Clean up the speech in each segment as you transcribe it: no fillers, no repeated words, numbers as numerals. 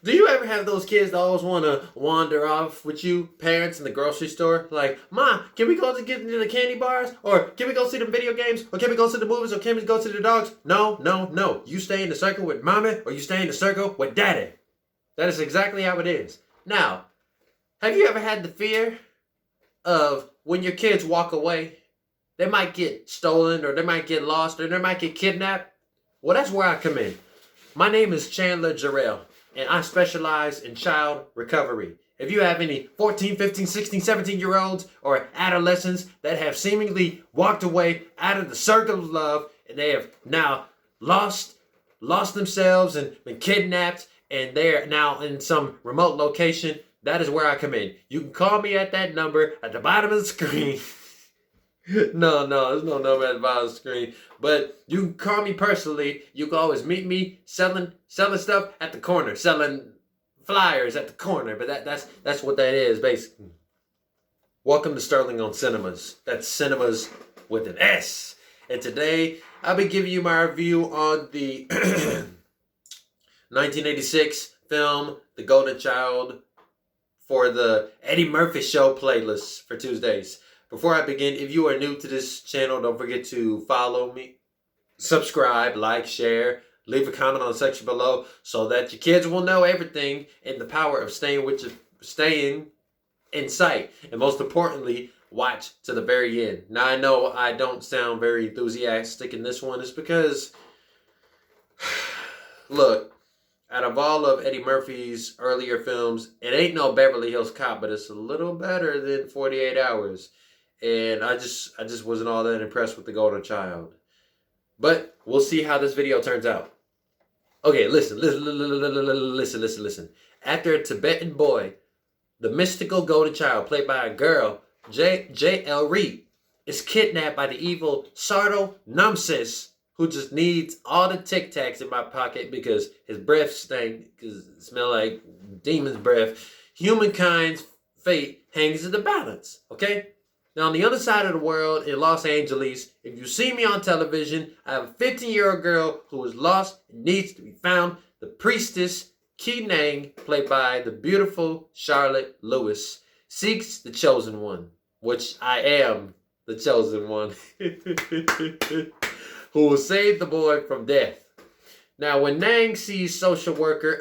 Do you ever have those kids that always want to wander off with you, parents, in the grocery store? Like, Ma, can we go to get into the candy bars? Or can we go see the video games? Or can we go to the movies? Or can we go to the dogs? No, no, no. You stay in the circle with Mommy, or you stay in the circle with Daddy. That is exactly how it is. Now, have you ever had the fear of when your kids walk away, they might get stolen, or they might get lost, or they might get kidnapped? Well, that's where I come in. My name is Chandler Jarrell, and I specialize in child recovery. If you have any 14, 15, 16, 17-year-olds or adolescents that have seemingly walked away out of the circle of love, and they have now lost themselves and been kidnapped, and they're now in some remote location, that is where I come in. You can call me at that number at the bottom of the screen. No, there's no number at the bottom of the screen. But you can call me personally. You can always meet me selling stuff at the corner, selling flyers at the corner. But that's what that is, basically. Welcome to Sterling on Sinemas. That's Sinemas with an S. And today, I'll be giving you my review on the 1986 film, The Golden Child, for the Eddie Murphy Show playlist for Tuesdays. Before I begin, if you are new to this channel, don't forget to follow me, subscribe, like, share, leave a comment on the section below so that your kids will know everything and the power of staying in sight. And most importantly, watch to the very end. Now, I know I don't sound very enthusiastic in this one. It's because, look, out of all of Eddie Murphy's earlier films, it ain't no Beverly Hills Cop, but it's a little better than 48 Hours. And I just wasn't all that impressed with The Golden Child. But we'll see how this video turns out. Okay, listen. After a Tibetan boy, the mystical Golden Child, played by a girl, J.L. Reate, is kidnapped by the evil Sardo Numspa, who just needs all the Tic Tacs in my pocket because his breath stank, because it smells like demon's breath. Humankind's fate hangs in the balance, okay? Now, on the other side of the world, in Los Angeles, if you see me on television, I have a 15-year-old girl who is lost and needs to be found. The priestess, Kee Nang, played by the beautiful Charlotte Lewis, seeks the chosen one, which I am the chosen one, who will save the boy from death. Now, when Nang sees social worker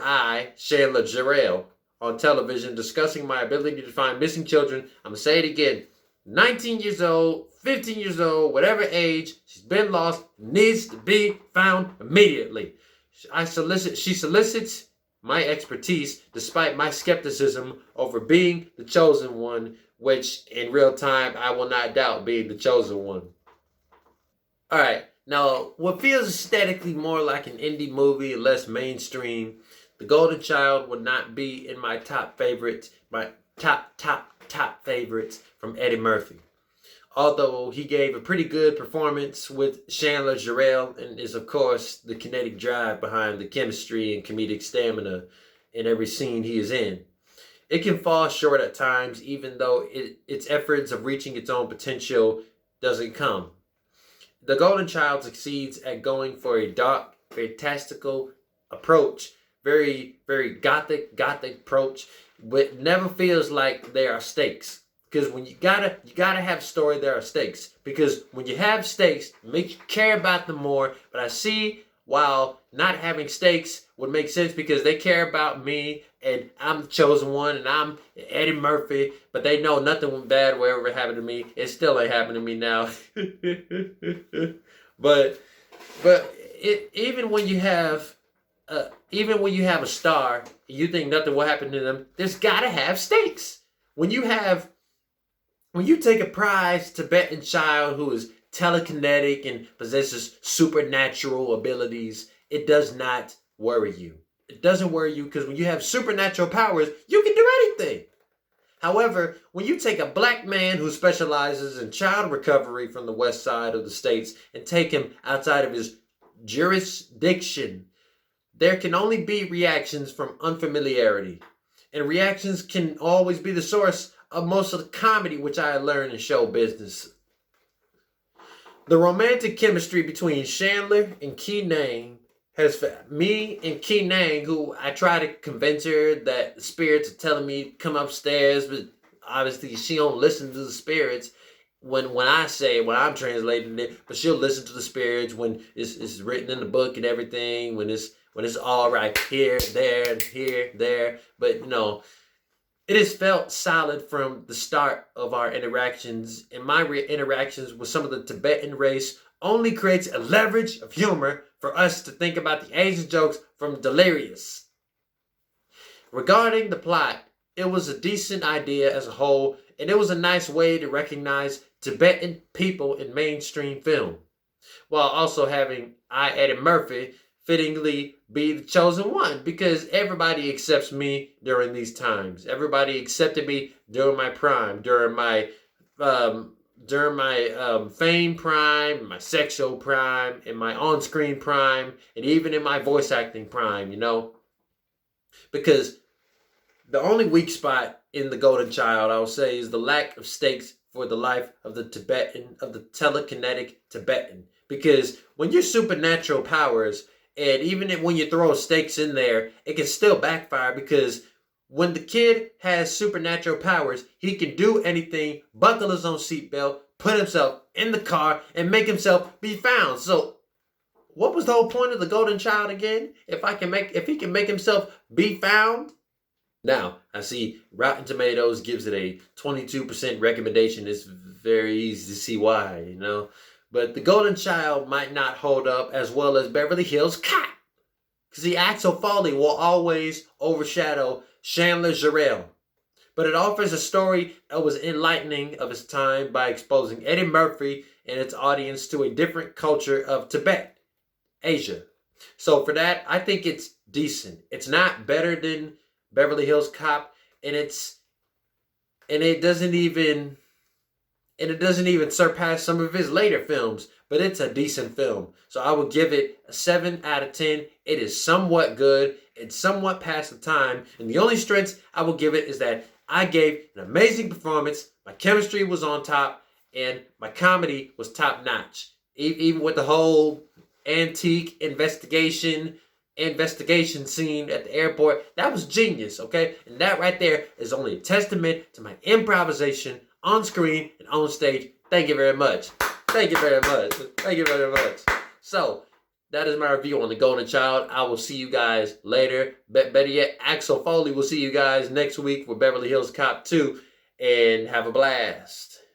Chandler Jarrell, on television discussing my ability to find missing children, I'm going to say it again. 19 years old, 15 years old, whatever age, she's been lost, needs to be found immediately. She solicits my expertise despite my skepticism over being the chosen one, which in real time I will not doubt being the chosen one. Alright, now what feels aesthetically more like an indie movie, less mainstream, The Golden Child would not be in my top favorites, my top favorites from Eddie Murphy. Although he gave a pretty good performance with Chandler Jarrell and is of course the kinetic drive behind the chemistry and comedic stamina in every scene he is in. It can fall short at times even though its efforts of reaching its own potential doesn't come. The Golden Child succeeds at going for a dark, fantastical approach, very gothic approach, but never feels like there are stakes. Because when you gotta have story, there are stakes. Because when you have stakes, it makes you care about them more. But I see while not having stakes would make sense because they care about me and I'm the chosen one and I'm Eddie Murphy, but they know nothing bad will ever happen to me. It still ain't happening to me now. but even when you have a star, you think nothing will happen to them, there's gotta have stakes. When you take a prized Tibetan child who is telekinetic and possesses supernatural abilities, it does not worry you. It doesn't worry you because when you have supernatural powers, you can do anything. However, when you take a black man who specializes in child recovery from the west side of the states and take him outside of his jurisdiction, there can only be reactions from unfamiliarity. And reactions can always be the source of most of the comedy which I learned in show business. The romantic chemistry between Chandler and Kee Nang has me and Kee Nang, who I try to convince her that the spirits are telling me to come upstairs, but obviously she don't listen to the spirits when I'm translating it, but she'll listen to the spirits when it's written in the book and everything, when it's all right here, there, and here, there. But it has felt solid from the start of our interactions, and my interactions with some of the Tibetan race only creates a leverage of humor for us to think about the Asian jokes from Delirious. Regarding the plot, it was a decent idea as a whole, and it was a nice way to recognize Tibetan people in mainstream film, while also having Eddie Murphy fittingly be the chosen one, because everybody accepts me during these times. Everybody accepted me during my prime, during my fame prime, my sexual prime, in my on-screen prime, and even in my voice acting prime, because the only weak spot in The Golden Child, I would say, is the lack of stakes for the life of the telekinetic Tibetan. Because when you're supernatural powers, and even when you throw stakes in there, it can still backfire, because when the kid has supernatural powers, he can do anything, buckle his own seatbelt, put himself in the car, and make himself be found. So what was the whole point of The Golden Child again? If he can make himself be found? Now, I see Rotten Tomatoes gives it a 22% recommendation. It's very easy to see why, But The Golden Child might not hold up as well as Beverly Hills Cop. Because the Axel Foley will always overshadow Chandler Jarrell. But it offers a story that was enlightening of its time by exposing Eddie Murphy and its audience to a different culture of Tibet, Asia. So for that, I think it's decent. It's not better than Beverly Hills Cop, and it doesn't even surpass some of his later films, but it's a decent film. So I would give it a 7 out of 10. It is somewhat good. It's somewhat past the time, and the only strengths I will give it is that I gave an amazing performance, my chemistry was on top, and my comedy was top notch. Even with the whole antique investigation scene at the airport, that was genius, okay? And that right there is only a testament to my improvisation on screen and on stage. Thank you very much. Thank you very much. Thank you very much. So, that is my review on The Golden Child. I will see you guys later. Better yet, Axel Foley will see you guys next week for Beverly Hills Cop 2. And have a blast.